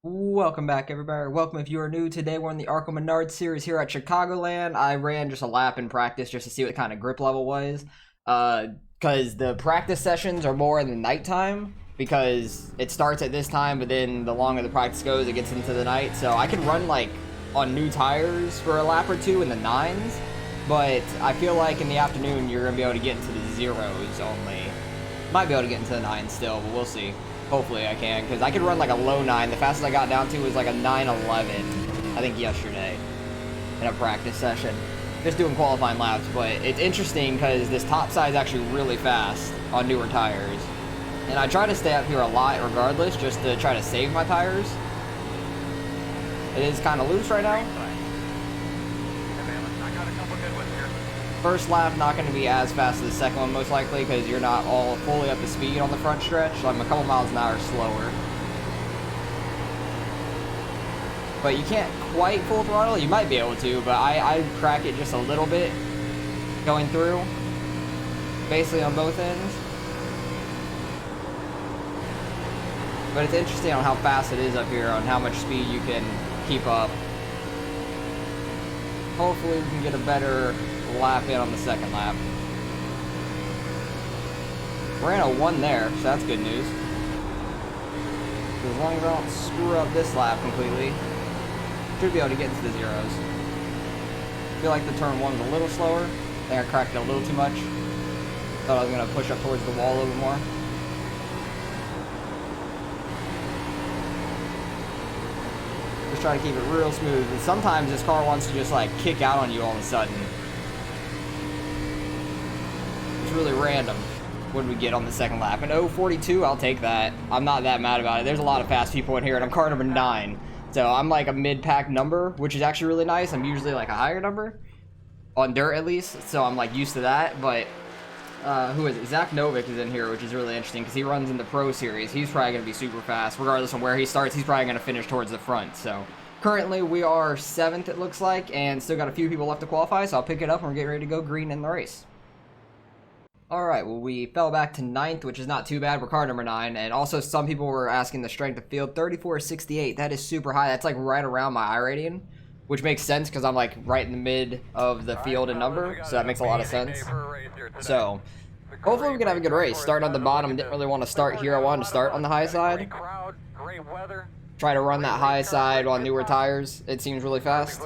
Welcome back, everybody. Welcome if you are new. Today we're on the Arca Menards Series here at Chicagoland. I ran just a lap in practice just to see what kind of grip level was. Because the practice sessions are more in the nighttime because it starts at this time, but then the longer the practice goes, it gets into the night. So I could run like on new tires for a lap or two in the 9s, but I feel like in the afternoon you're going to be able to get into the 0s only. Might be able to get into the 9s still, but we'll see. Hopefully I can, because I could run like a low 9. The fastest I got down to was like a 9:11, I think yesterday, in a practice session. Just doing qualifying laps, but it's interesting because this top side is actually really fast on newer tires. And I try to stay up here a lot regardless, just to try to save my tires. It is kind of loose right now. First lap not going to be as fast as the second one most likely because you're not all fully up to speed on the front stretch, so I'm a couple miles an hour slower. But you can't quite full throttle. You might be able to, but I crack it just a little bit going through, basically on both ends. But it's interesting on how fast it is up here, on how much speed you can keep up. Hopefully we can get a better lap in on the second lap. Ran a 1 there, so that's good news. As long as I don't screw up this lap completely, should be able to get into the 0s. I feel like the turn 1's a little slower. I think I cracked it a little too much. Thought I was going to push up towards the wall a little bit more. Just try to keep it real smooth. And sometimes this car wants to just like kick out on you all of a sudden. It's really random when we get on the second lap. And 0:42, I'll take that. I'm not that mad about it. There's a lot of fast people in here, and I'm car number 9. So I'm like a mid-pack number, which is actually really nice. I'm usually like a higher number, on dirt at least. So I'm like used to that. But who is it? Zach Novick is in here, which is really interesting because he runs in the Pro Series. He's probably going to be super fast. Regardless of where he starts, he's probably going to finish towards the front. So currently we are 7th, it looks like, and still got a few people left to qualify. So I'll pick it up and we're getting ready to go green in the race. Alright, well, we fell back to 9th, which is not too bad. We're car number 9, and also some people were asking the strength of field. 34.68, that is super high. That's like right around my iRating, which makes sense because I'm like right in the mid of the field and number, so that makes a lot of sense. So, hopefully we can have a good race. Starting on the bottom, didn't really want to start here. I wanted to start on the high side. Try to run that high side on newer tires. It seems really fast.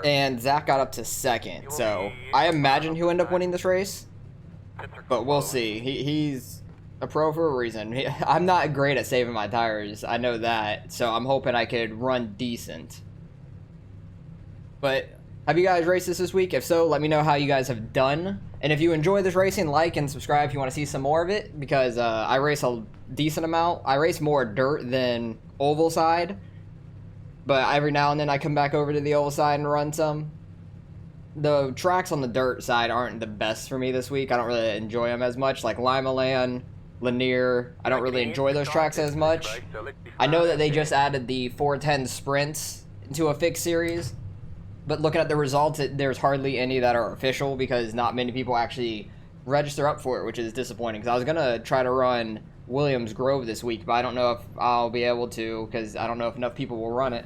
And Zach got up to 2nd, so I imagine he'll end up winning this race. But we'll see. He's a pro for a reason. I'm not great at saving my tires. I know that. So I'm hoping I could run decent. But have you guys raced this week? If so, let me know how you guys have done. And if you enjoy this racing, like and subscribe if you want to see some more of it. Because I race a decent amount. I race more dirt than oval side. But every now and then I come back over to the oval side and run some. The tracks on the dirt side aren't the best for me this week. I don't really enjoy them as much. Like Limaland, Lanier, I don't really enjoy those tracks as much. I know that they just added the 410 sprints into a fixed series, but looking at the results, there's hardly any that are official because not many people actually register up for it, which is disappointing. Because I was going to try to run Williams Grove this week, but I don't know if I'll be able to because I don't know if enough people will run it.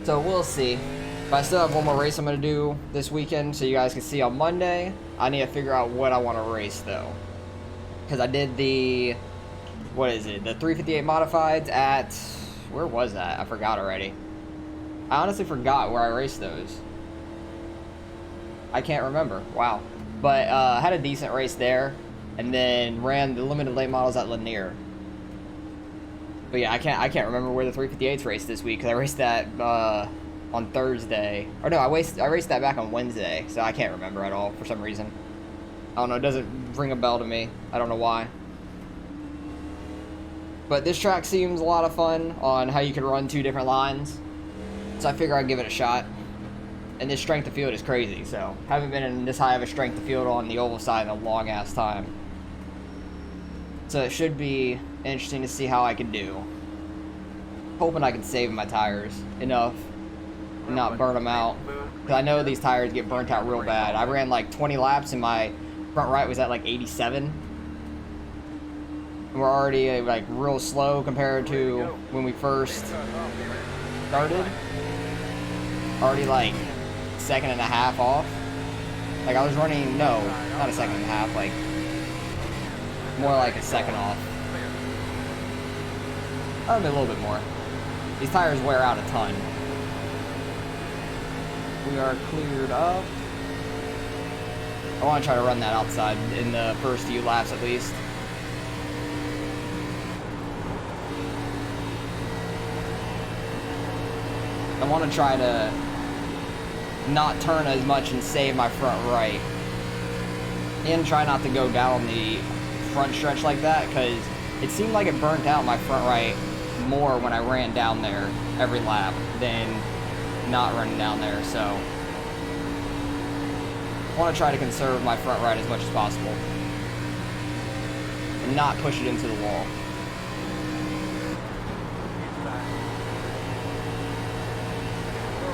So we'll see. But I still have one more race I'm going to do this weekend so you guys can see on Monday. I need to figure out what I want to race though. Because I did the, what is it, the 358 modifieds at, where was that? I forgot already. I honestly forgot where I raced those. I can't remember. Wow. But I had a decent race there. And then ran the limited late models at Lanier. But yeah, I can't remember where the 358s raced this week because I raced that on Thursday. Or no, I raced that back on Wednesday, so I can't remember at all for some reason. I don't know, it doesn't ring a bell to me. I don't know why. But this track seems a lot of fun on how you can run 2 different lines. So I figure I'd give it a shot. And this strength of field is crazy, so haven't been in this high of a strength of field on the oval side in a long ass time. So it should be interesting to see how I can do. Hoping I can save my tires enough and not burn them out. Because I know these tires get burnt out real bad. I ran like 20 laps and my front right was at like 87. We're already like real slow compared to when we first started. Already like second and a half off. Like I was running, no, not a second and a half, like more like a second off. Probably a little bit more. These tires wear out a ton. We are cleared up. I want to try to run that outside in the first few laps at least. I want to try to not turn as much and save my front right. And try not to go down the front stretch like that, because it seemed like it burnt out my front right more when I ran down there every lap than not running down there. So I want to try to conserve my front right as much as possible and not push it into the wall.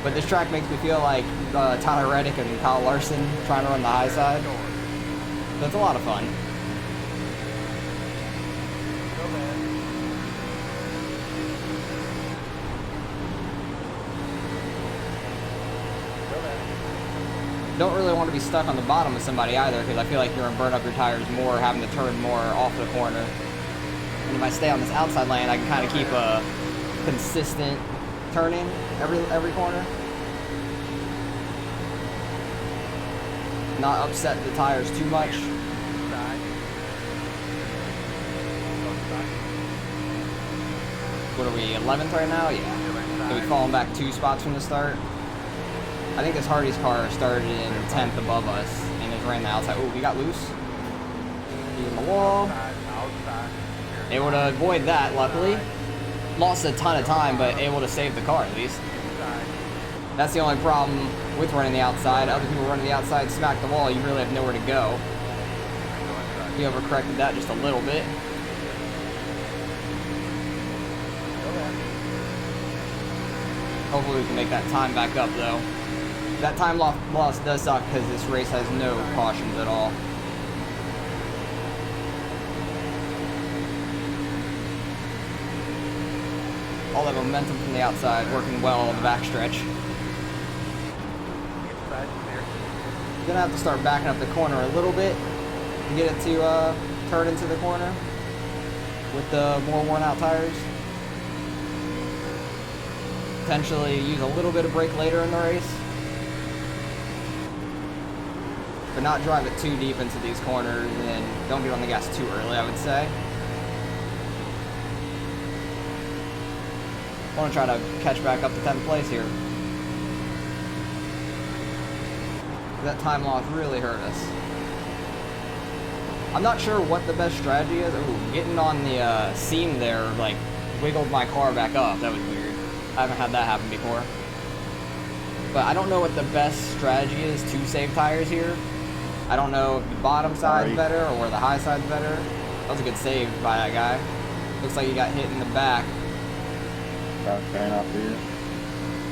But this track makes me feel like Tyler Reddick and Kyle Larson trying to run the high side. So it's a lot of fun. Don't really want to be stuck on the bottom of somebody either, because I feel like you're going to burn up your tires more, having to turn more off the corner. And if I stay on this outside lane, I can kind of keep a consistent turning every corner. Not upset the tires too much. What are we, 11th right now? Yeah. So we've fallen back 2 spots from the start. I think this Hardy's car started in 10th above us and has ran the outside. Oh, we got loose. He's in the wall. Able to avoid that, luckily. Lost a ton of time, but able to save the car at least. That's the only problem with running the outside. Other people running the outside smack the wall, you really have nowhere to go. He overcorrected that just a little bit. Hopefully we can make that time back up though. That time loss does suck because this race has no cautions at all. All that momentum from the outside working well on the backstretch. Gonna have to start backing up the corner a little bit to get it to turn into the corner with the more worn out tires. Potentially use a little bit of brake later in the race, but not drive it too deep into these corners and don't get on the gas too early, I would say. I want to try to catch back up to 10th place here. That time loss really hurt us. I'm not sure what the best strategy is. Ooh, getting on the seam there, like, wiggled my car back up. That was weird. I haven't had that happen before. But I don't know what the best strategy is to save tires here. I don't know if the bottom side's better or the high side's better. That was a good save by that guy. Looks like he got hit in the back. Got fan off here.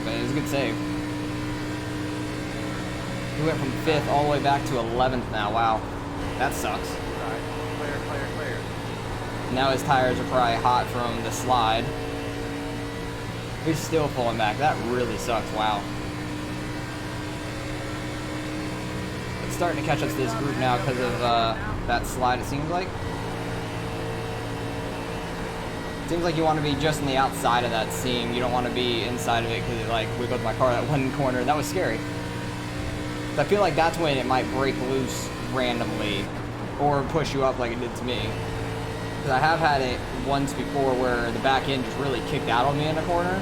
But it was a good save. We went from 5th all the way back to 11th now. Wow. That sucks. Clear. Now his tires are probably hot from the slide. He's still pulling back. That really sucks. Wow. It's starting to catch up to this group now because of that slide, it seems like. Seems like you want to be just on the outside of that seam. You don't want to be inside of it because it like wiggled my car that one corner. That was scary. So I feel like that's when it might break loose randomly or push you up like it did to me. Because I have had it once before where the back end just really kicked out on me in the corner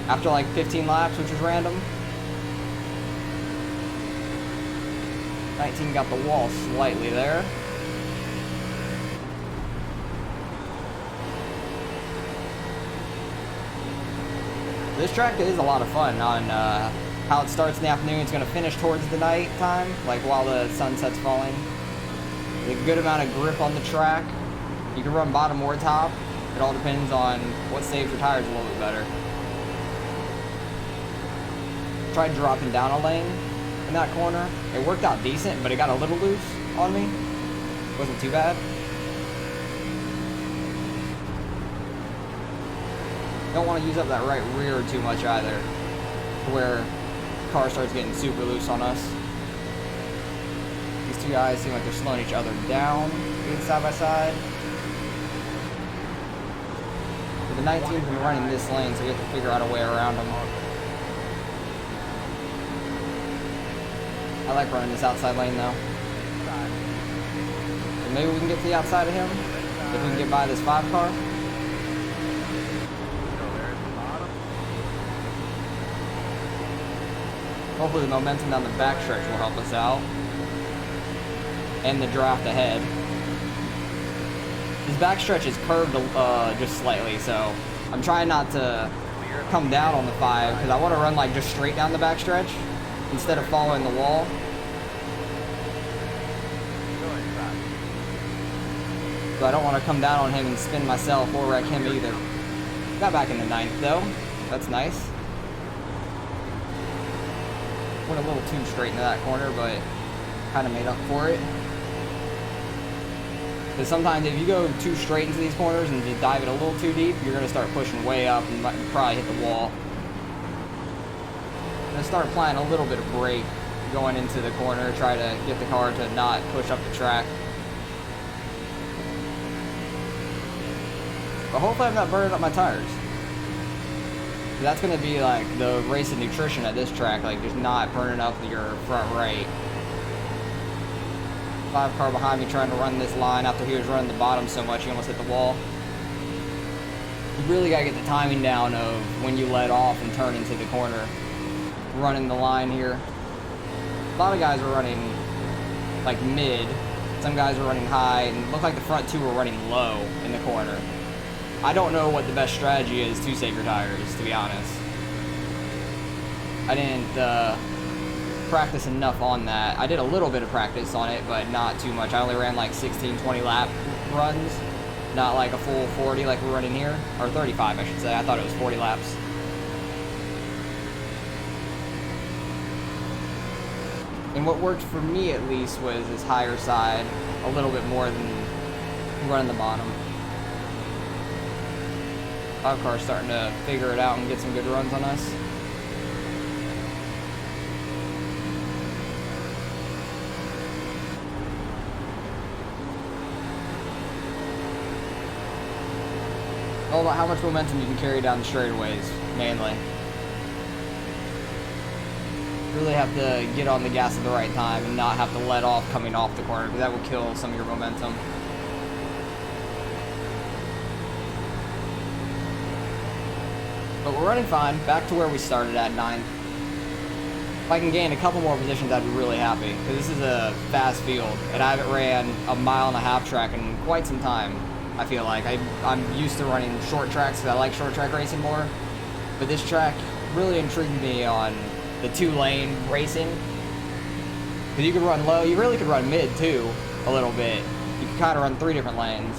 after like 15 laps, which was random. 19 got the wall slightly there. This track is a lot of fun on how it starts in the afternoon. It's going to finish towards the night time, like while the sunset's falling. There's a good amount of grip on the track. You can run bottom or top. It all depends on what saves your tires a little bit better. Tried dropping down a lane in that corner. It worked out decent, but it got a little loose on me. Wasn't too bad. Don't want to use up that right rear too much either, to where the car starts getting super loose on us. These two guys seem like they're slowing each other down, being side by side. But the 19's been running this lane, so we have to figure out a way around them. I like running this outside lane though. So maybe we can get to the outside of him, if we can get by this 5 car. Hopefully the momentum down the backstretch will help us out. And the draft ahead. This backstretch is curved just slightly, so I'm trying not to come down on the 5 because I want to run like just straight down the backstretch instead of following the wall. So I don't want to come down on him and spin myself or wreck him either. Got back in the 9th though. That's nice. Went a little too straight into that corner, but kind of made up for it. Because sometimes if you go too straight into these corners and just dive it a little too deep, you're going to start pushing way up and might probably hit the wall. I'm going to start applying a little bit of brake going into the corner, try to get the car to not push up the track. But hopefully I'm not burning up my tires. That's going to be like the racing nutrition at this track, like just not burning up your front right. 5 car behind me trying to run this line after he was running the bottom so much he almost hit the wall. You really got to get the timing down of when you let off and turn into the corner. Running the line here. A lot of guys were running like mid. Some guys were running high, and it looked like the front 2 were running low in the corner. I don't know what the best strategy is to save your tires, to be honest. I didn't practice enough on that. I did a little bit of practice on it, but not too much. I only ran like 16, 20 lap runs, not like a full 40 like we're running here, or 35 I should say. I thought it was 40 laps. And what worked for me at least was this higher side, a little bit more than running the bottom. 5 car's starting to figure it out and get some good runs on us. All about how much momentum you can carry down the straightaways, mainly. Really have to get on the gas at the right time and not have to let off coming off the corner, because that will kill some of your momentum. But we're running fine, back to where we started at 9th. If I can gain a couple more positions, I'd be really happy, because this is a fast field, and I haven't ran a 1.5 mile track in quite some time, I feel like. I'm used to running short tracks because I like short track racing more, but this track really intrigued me on the 2-lane racing. Because you could run low, you really could run mid too, a little bit. You could kind of run 3 different lanes.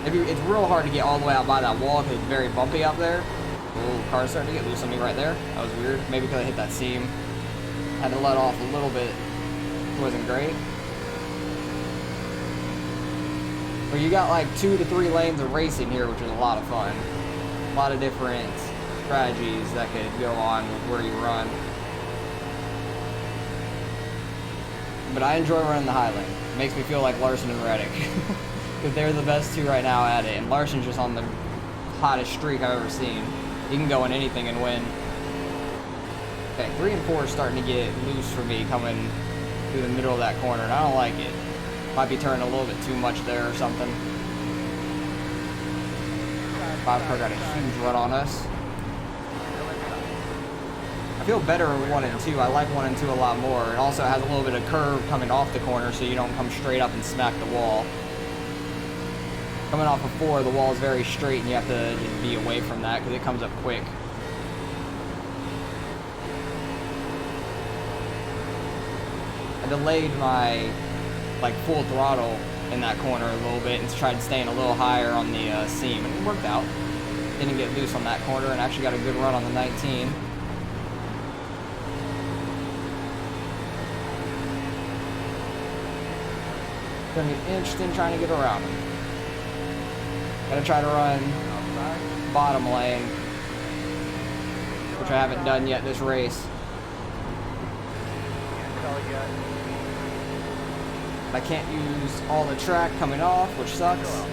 It's real hard to get all the way out by that wall because it's very bumpy up there. Oh, car's starting to get loose on me right there. That was weird. Maybe because I hit that seam. Had to let off a little bit. It wasn't great. But you got like 2 to 3 lanes of racing here, which is a lot of fun. A lot of different strategies that could go on with where you run. But I enjoy running the high lane. It makes me feel like Larson and Reddick. Because they're the best 2 right now at it. And Larson's just on the hottest streak I've ever seen. He can go in anything and win. Okay, 3 and 4 are starting to get loose for me coming through the middle of that corner, and I don't like it. Might be turning a little bit too much there or something. 5 car got a huge run on us. I feel better with 1 and 2. I like 1 and 2 a lot more. It also has a little bit of curve coming off the corner so you don't come straight up and smack the wall. Coming off of 4, the wall is very straight and you have to just be away from that because it comes up quick. I delayed my full throttle in that corner a little bit and tried staying a little higher on the seam, and it worked out. Didn't get loose on that corner and actually got a good run on the 19. Gonna be interesting trying to get around him. Gotta try to run bottom lane, which I haven't done yet this race. Can't tell yet. I can't use all the track coming off, which sucks.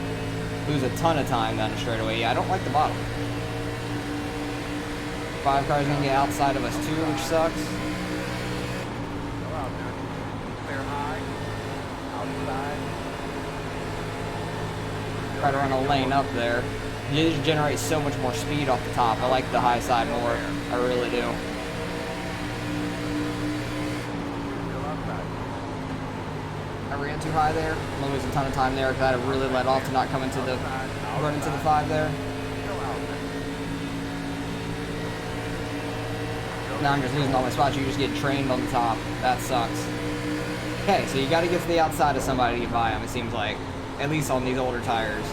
Lose a ton of time down the straightaway. Yeah, I don't like the bottom. 5 cars gonna get outside of us too, which sucks. Go out there. Clear high. Outside. Try to run a lane up there. You just generate so much more speed off the top. I like the high side more. I really do. Still outside. I ran too high there. I'm gonna lose a ton of time there because I had to really let off to not come into the run into the 5 there. Still out there. Now I'm just losing all my spots. You just get trained on the top. That sucks. Okay, so you got to get to the outside of somebody to get by them. It seems like, at least on these older tires.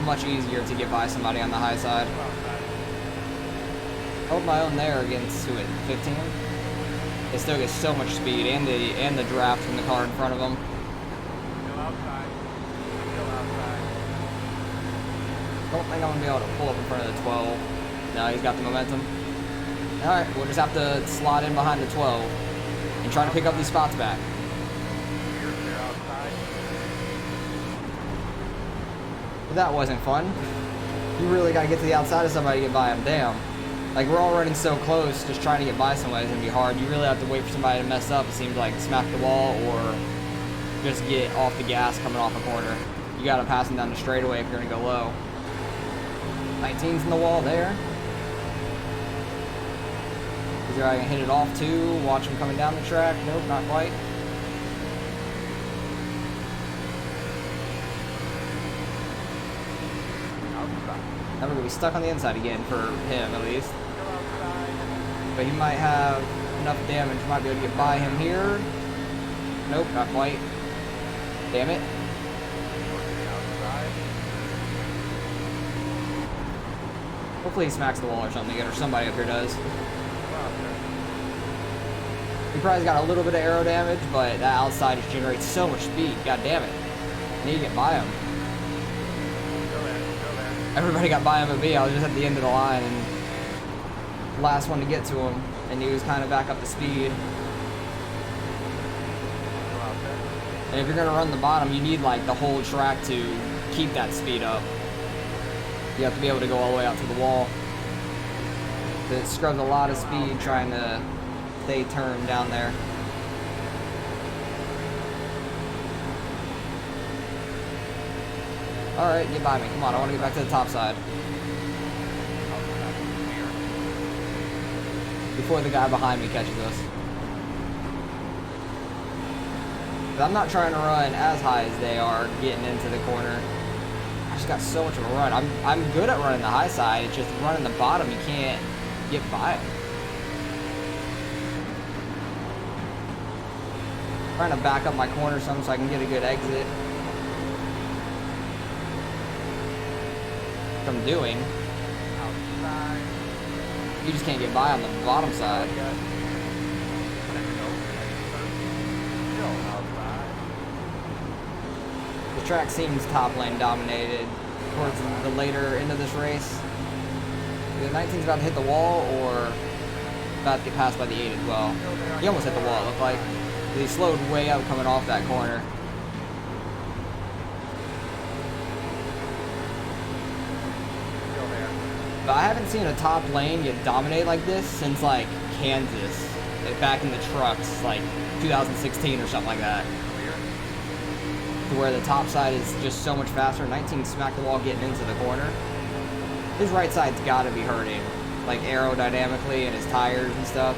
Much easier to get by somebody on the high side. Hold my own there against who? 15. It still gets so much speed and the draft from the car in front of them. Still outside. Still outside. Don't think I'm gonna be able to pull up in front of the 12. No, he's got the momentum. All right, we'll just have to slot in behind the 12 and try to pick up these spots back. They're outside. But that wasn't fun. You really got to get to the outside of somebody to get by them. Damn. Like, we're all running so close, just trying to get by somebody is going to be hard. You really have to wait for somebody to mess up, it seems like, smack the wall or just get off the gas coming off a corner. You got to pass them down the straightaway if you're going to go low. 19's in the wall there. Is there I can hit it off too? Watch him coming down the track. Nope, not quite. Now we're going to be stuck on the inside again for him, at least. But he might have enough damage. Might be able to get by him here. Nope, not quite. Damn it. Hopefully he smacks the wall or something again, or somebody up here does. He probably's got a little bit of aero damage, but that outside just generates so much speed. God damn it. I need to get by him. Everybody got by him but me. I was just at the end of the line and last one to get to him, and he was kind of back up to speed. And if you're gonna run the bottom, you need like the whole track to keep that speed up. You have to be able to go all the way out to the wall. It scrubs a lot of speed trying to stay turned down there. Alright, get by me. Come on, I want to get back to the top side. Before the guy behind me catches us. But I'm not trying to run as high as they are getting into the corner. I just got so much of a run. I'm good at running the high side. It's just running the bottom, you can't get by it. Trying to back up my corner some so I can get a good exit. Which I'm doing. Outside. You just can't get by on the bottom side. Still outside. The track seems top lane dominated towards the later end of this race. Either 19's about to hit the wall or about to get passed by the 8 as well. He almost hit the wall, it looked like. He slowed way up coming off that corner. Still there. But I haven't seen a top lane get dominated like this since like Kansas, back in the trucks, like 2016 or something like that. To where the top side is just so much faster. 19 smacked the wall getting into the corner. His right side's got to be hurting, like aerodynamically and his tires and stuff.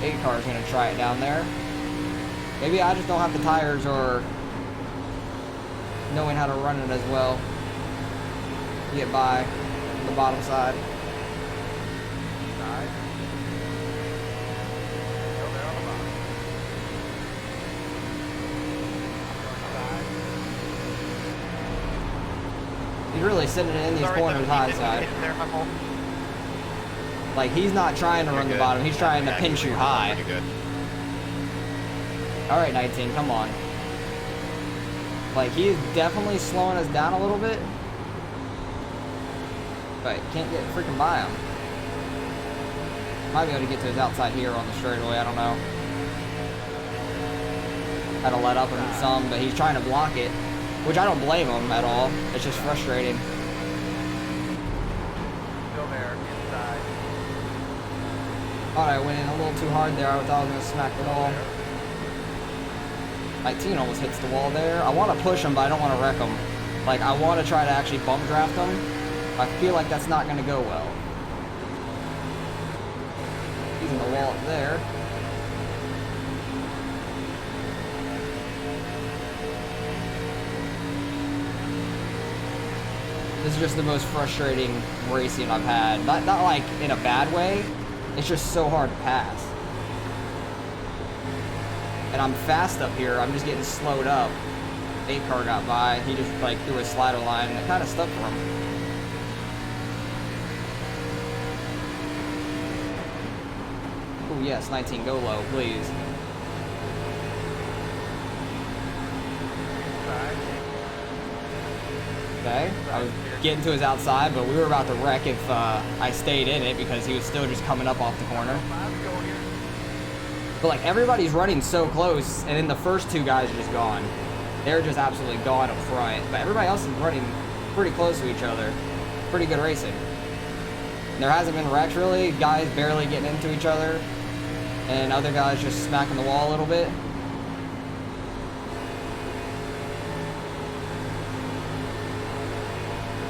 8 car's gonna try it down there. Maybe I just don't have the tires or knowing how to run it as well. Get by on the bottom side. Side. Still there on the bottom. Side. He's really sitting in these corners high side. There, my fault. Like, he's not trying to run the bottom, he's trying to pinch you high. Pretty good. Alright, 19, come on. Like, he is definitely slowing us down a little bit. But can't get freaking by him. Might be able to get to his outside here on the straightaway, I don't know. Had to let up him some, but he's trying to block it. Which I don't blame him at all. It's just frustrating. Still there, inside. Thought I went in a little too hard there. I thought I was going to smack the wall. 19 almost hits the wall there. I want to push him, but I don't want to wreck him. Like, I want to try to actually bump draft him. I feel like that's not going to go well. He's in the wall up there. This is just the most frustrating racing I've had. Not like in a bad way. It's just so hard to pass. And I'm fast up here. I'm just getting slowed up. 8 car got by. He just like threw a slider line and it kind of stuck for him. Oh yes, 19, go low, please. Inside. Okay, I was getting to his outside, but we were about to wreck if I stayed in it because he was still just coming up off the corner. But like everybody's running so close, and then the first 2 guys are just gone. They're just absolutely gone up front. But everybody else is running pretty close to each other. Pretty good racing. There hasn't been wrecks really. Guys barely getting into each other, and other guys just smacking the wall a little bit.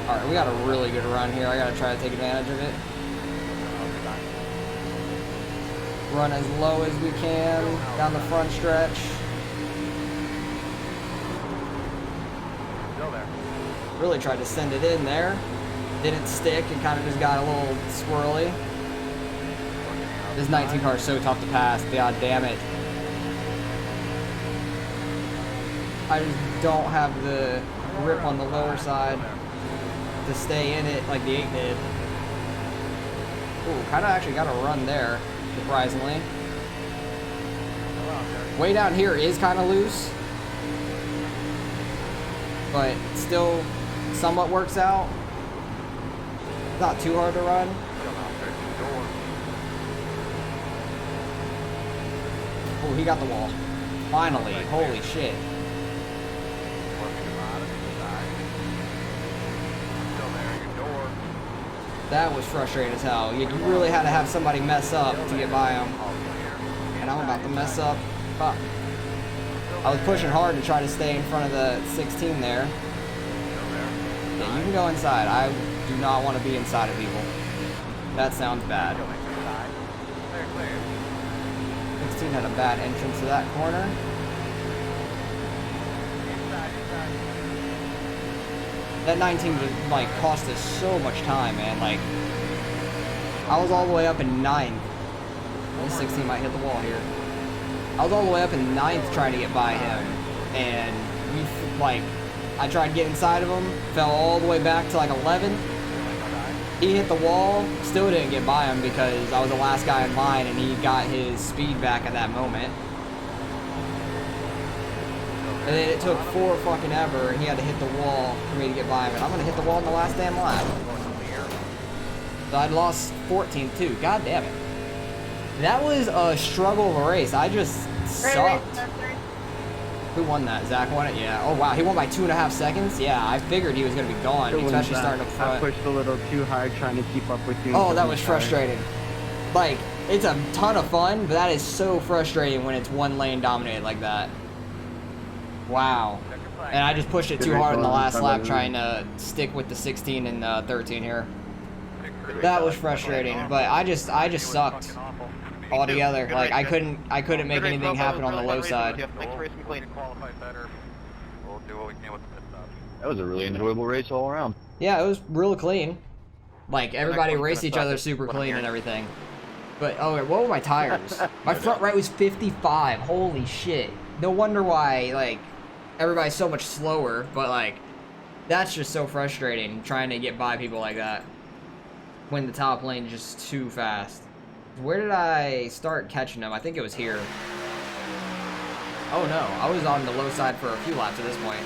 Alright, we got a really good run here. I gotta try to take advantage of it. Run as low as we can down the front stretch. Still there. Really tried to send it in there. Didn't stick and kind of just got a little swirly. This 19 car is so tough to pass. God damn it. I just don't have the grip on the lower side to stay in it like the 8 did. Ooh, kind of actually got a run there, surprisingly. Way down here is kind of loose, but still somewhat works out. Not too hard to run. Oh, he got the wall. Finally, holy shit. That was frustrating as hell. You really had to have somebody mess up to get by him. And I'm about to mess up. Fuck. I was pushing hard to try to stay in front of the 16 there. Yeah, you can go inside. I do not want to be inside of people. That sounds bad. 16 had a bad entrance to that corner. That 19 just, like, cost us so much time, man. Like, I was all the way up in 9th. This 16 might hit the wall here. I was all the way up in 9th trying to get by him. And we, like, I tried to get inside of him. Fell all the way back to, like, 11th. He hit the wall. Still didn't get by him because I was the last guy in line and he got his speed back at that moment. And then it took 4 fucking ever, and he had to hit the wall for me to get by him. And I'm gonna hit the wall in the last damn lap. So I'd lost 14 too. God damn it. That was a struggle of a race. I just sucked. Who won that? Zach won it? Yeah. Oh wow, he won by 2.5 seconds? Yeah, I figured he was gonna be gone, especially starting up front. I pushed a little too hard trying to keep up with you. Oh, that was frustrating. Like, it's a ton of fun, but that is so frustrating when it's one lane dominated like that. Wow. And I just pushed it too hard in the last lap trying to stick with the 16 and 13 here. That was frustrating, but I just sucked altogether. Like I couldn't make anything happen on the low side. That was a really enjoyable race all around. Yeah, it was real clean. Like everybody raced each other super clean and everything. But oh, what were my tires? My front right was 55. Holy shit. No wonder why like everybody's so much slower, but like that's just so frustrating trying to get by people like that when the top lane is just too fast. Where did I start catching them? I think it was here. Oh no, I was on the low side for a few laps at this point.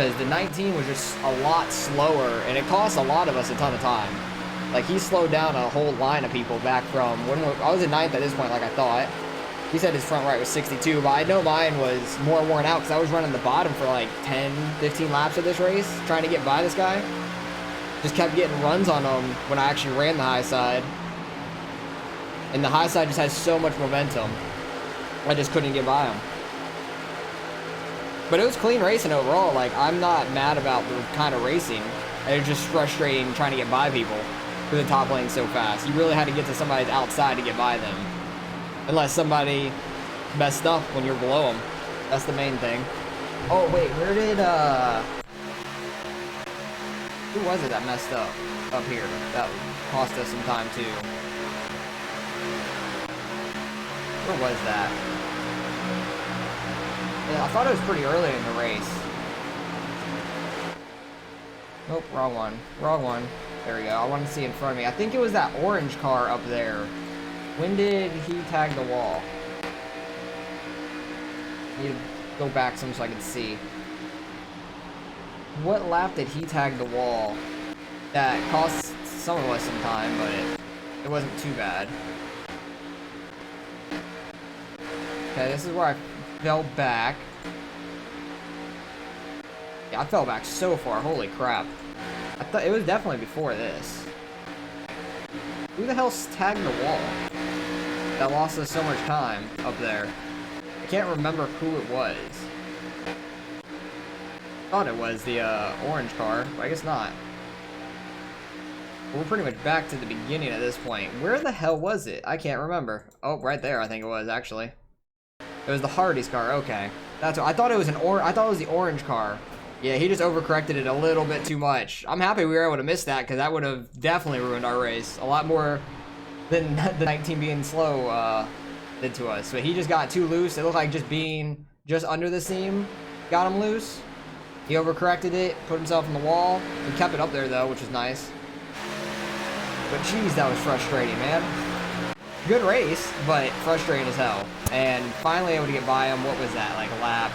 because the 19 was just a lot slower, and it cost a lot of us a ton of time. Like, he slowed down a whole line of people back from when I was in 9th at this point, like I thought. He said his front right was 62, but I know mine was more worn out because I was running the bottom for like 10, 15 laps of this race, trying to get by this guy. Just kept getting runs on him when I actually ran the high side. And the high side just has so much momentum. I just couldn't get by him. But it was clean racing overall. Like, I'm not mad about the kind of racing. It was just frustrating trying to get by people because the top lane's so fast. You really had to get to somebody's outside to get by them. Unless somebody messed up when you're below them. That's the main thing. Oh, wait, where did, who was it that messed up here? That cost us some time, too. Where was that? Yeah, I thought it was pretty early in the race. Nope, wrong one. Wrong one. There we go. I want to see in front of me. I think it was that orange car up there. When did he tag the wall? I need to go back some so I can see. What lap did he tag the wall? That cost some of us some time, but it wasn't too bad. Okay, this is where I fell back. Yeah, I fell back so far. Holy crap. I thought it was definitely before this. Who the hell's tagged the wall? That lost us so much time up there. I can't remember who it was. Thought it was the orange car, but I guess not. We're pretty much back to the beginning at this point. Where the hell was it? I can't remember. Oh, right there I think it was, actually. It was the Hardy's car, okay. That's what I thought it was I thought it was the orange car. Yeah, he just overcorrected it a little bit too much. I'm happy we were able to miss that because that would have definitely ruined our race. A lot more than the 19 being slow did to us. But he just got too loose. It looked like just being just under the seam got him loose. He overcorrected it, put himself in the wall. He kept it up there though, which is nice. But geez, that was frustrating, man. Good race, but frustrating as hell. And finally able to get by him. What was that, like a lap?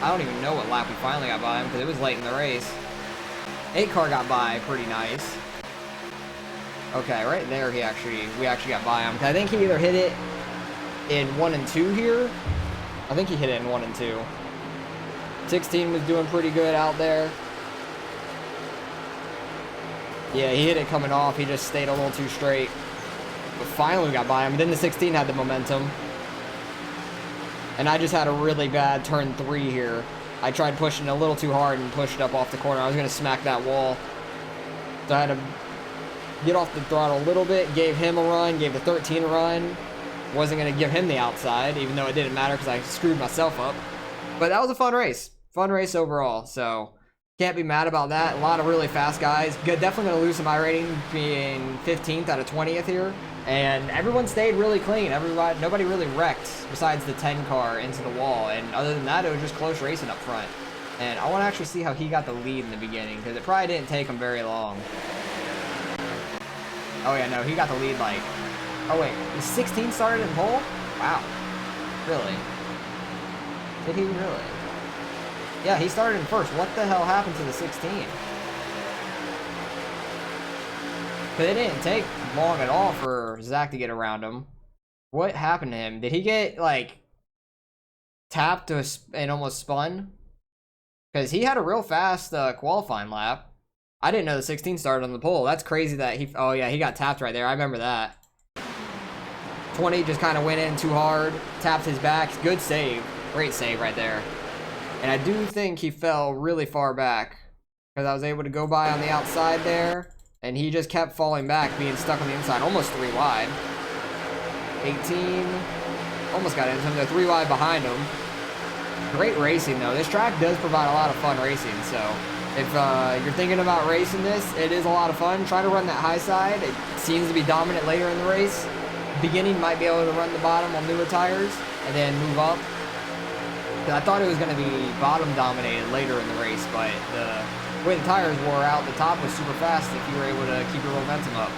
I don't even know what lap we finally got by him because it was late in the race. 8 car got by pretty nice. Okay, right there we actually got by him. I think he either hit it in 1 and 2 here. I think he hit it in 1 and 2. 16 was doing pretty good out there. Yeah, he hit it coming off. He just stayed a little too straight. But finally we got by him. And then the 16 had the momentum. And I just had a really bad turn 3 here. I tried pushing a little too hard and pushed up off the corner. I was going to smack that wall. So I had to get off the throttle a little bit. Gave him a run. Gave the 13 a run. Wasn't going to give him the outside, even though it didn't matter because I screwed myself up. But that was a fun race. Fun race overall. So can't be mad about that. A lot of really fast guys. Definitely going to lose some iRating being 15th out of 20th here. And everyone stayed really clean. Nobody really wrecked besides the 10 car into the wall. And other than that, it was just close racing up front. And I want to actually see how he got the lead in the beginning because it probably didn't take him very long. Oh yeah, no, he got the lead like... Oh wait, the 16 started in pole? Wow. Really? Did he really? Yeah, he started in first. What the hell happened to the 16? Because it didn't take long at all for Zach to get around him. What happened to him? Did he get, like, tapped and almost spun? Because he had a real fast qualifying lap. I didn't know the 16 started on the pole. That's crazy that he... Oh, yeah, he got tapped right there. I remember that. 20 just kind of went in too hard. Tapped his back. Good save. Great save right there. And I do think he fell really far back. Because I was able to go by on the outside there. And he just kept falling back, being stuck on the inside. Almost 3 wide. 18. Almost got into him. They're 3 wide behind him. Great racing, though. This track does provide a lot of fun racing. So if you're thinking about racing this, it is a lot of fun. Try to run that high side. It seems to be dominant later in the race. Beginning, might be able to run the bottom on newer tires. And then move up. I thought it was going to be bottom dominated later in the race, but the way the tires wore out, the top was super fast if you were able to keep your momentum up.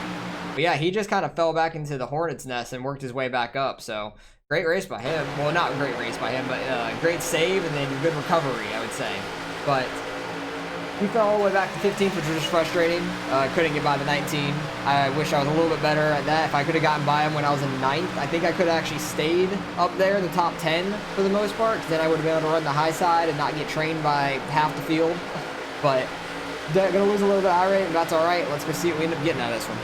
But yeah, he just kind of fell back into the hornet's nest and worked his way back up. So Great race by him. Well, not great race by him, but great save and then good recovery, I would say. But we fell all the way back to 15th, which was just frustrating. Couldn't get by the 19. I wish I was a little bit better at that. If I could have gotten by him when I was in 9th, I think I could have actually stayed up there in the top 10 for the most part, because then I would have been able to run the high side and not get trained by half the field. But gonna lose a little bit of high rate, and that's all right. Let's go see what we end up getting out of this one.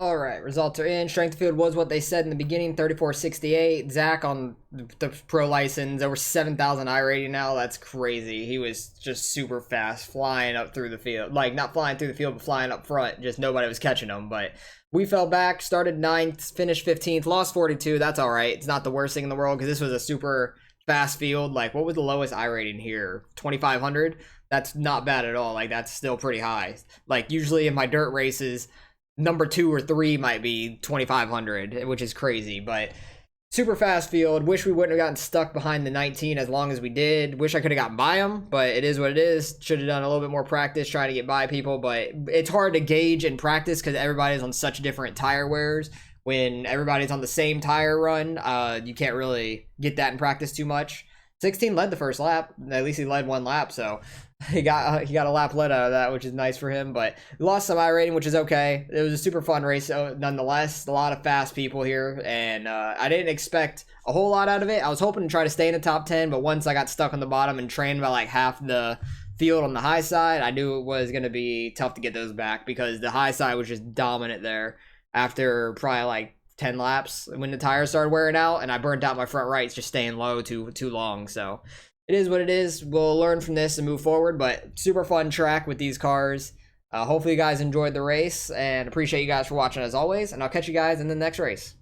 All right, results are in. Strength of field was what they said in the beginning, 34.68. Zach on the pro license, over 7,000 I rating now. That's crazy. He was just super fast, flying up through the field. Like, not flying through the field, but flying up front. Just nobody was catching him. But we fell back, started 9th, finished 15th, lost 42. That's all right. It's not the worst thing in the world because this was a super fast field. Like, what was the lowest I rating here? 2,500? That's not bad at all. Like, that's still pretty high. Like, usually in my dirt races, number 2 or 3 might be 2,500, which is crazy, but super fast field. Wish we wouldn't have gotten stuck behind the 19 as long as we did. Wish I could have gotten by them, but it is what it is. Should have done a little bit more practice trying to get by people, but it's hard to gauge in practice because everybody's on such different tire wears. When everybody's on the same tire run, you can't really get that in practice too much. 16 led the first lap. At least he led 1 lap, so he got a lap led out of that, which is nice for him. But we lost some I rating, which is okay. It was a super fun race, nonetheless. A lot of fast people here, and I didn't expect a whole lot out of it. I was hoping to try to stay in the top 10, but once I got stuck on the bottom and trained by like half the field on the high side, I knew it was going to be tough to get those back because the high side was just dominant there after probably like 10 laps when the tires started wearing out, and I burned out my front rights just staying low too long. So it is what it is. We'll learn from this and move forward, but super fun track with these cars. Hopefully you guys enjoyed the race, and appreciate you guys for watching as always, and I'll catch you guys in the next race.